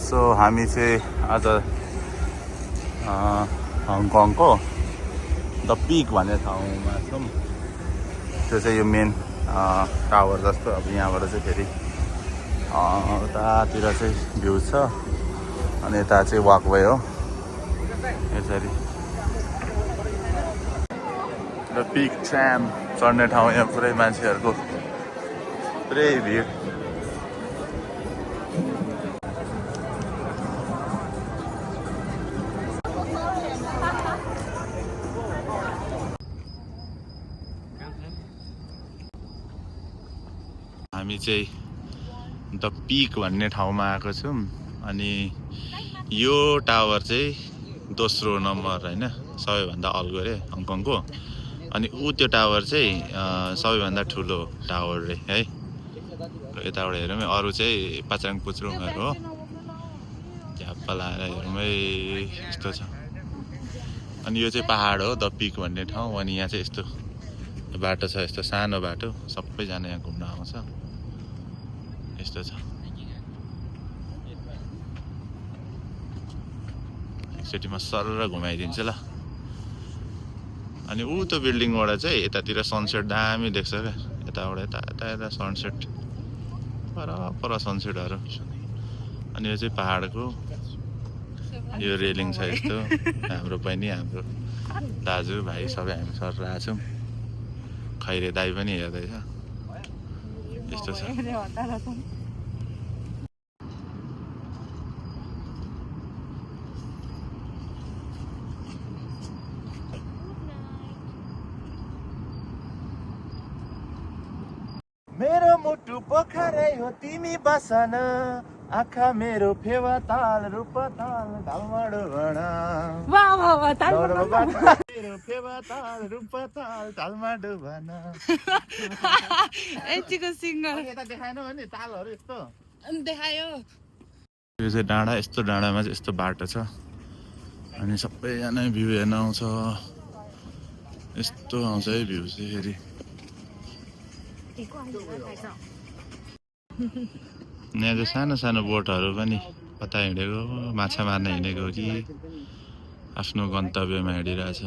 So हामी चाहिँ आज हङकङको द पिक भन्ने ठाउँमा छौँ। त्यो चाहिँ यो मेन टावर जस्तो। अब यहाँबाट चाहिँ फेरि उतातिर चाहिँ भ्यू छ अनि यता चाहिँ वाकवे हो यसरी। द पिक ट्राम चढ्ने ठाउँ। यहाँ पुरै मान्छेहरूको पुरै भिड। हामी चाहिँ द पिक भन्ने ठाउँमा आएको छौँ। अनि यो टावर चाहिँ दोस्रो नम्बर होइन, सबैभन्दा अल्गो रे हङकङको। अनि त्यो टावर चाहिँ सबैभन्दा ठुलो टावर रे है। यताबाट हेरौँ अरू चाहिँ पाचाङ पुच्रुङहरू हो। झ्याप्पा लाएर हेरौँ है यस्तो छ। अनि यो चाहिँ पहाड हो द पिक भन्ने ठाउँ। अनि यहाँ चाहिँ यस्तो बाटो छ, यस्तो सानो बाटो। सबैजना यहाँ घुम्न आउँछ। यस्तो छ। एकचोटि म सरर घुमाइदिन्छु ल। अनि त्यो बिल्डिङबाट चाहिँ यतातिर सनसेट दामी देख्छ क्या। यताबाट यता सनसेट पर सनसेटहरू। अनि यो चाहिँ पहाडको यो रेलिङ छ यस्तो। हाम्रो बहिनी, हाम्रो दाजु भाइ सबै हामी सरर आएको छौँ। खैरे दाई पनि हेर्दैछ। यस्तो छ। मेरो मुटु पोखरै हो तिमी बसन, आँखा मेरो फेवा ताल रूप ताल ढालमाडो भणा। मेरो फेवा ताल रूप ताल ढालमाडो भणा। यतिको सिङ्गर यता देखाएन भने तालहरू यस्तो देखायो। यो चाहिँ डाँडा। यस्तो डाँडामा चाहिँ यस्तो बाटो छ। अनि सबैजना भ्यू हेर्न आउँछ। यस्तो आउँछ है भ्यू चाहिँ फेरि। यहाँ चाहिँ सानो सानो बोटहरू पनि कता हिँडेको, माछा मार्न हिँडेको कि आफ्नो गन्तव्यमा हिँडिरहेछ।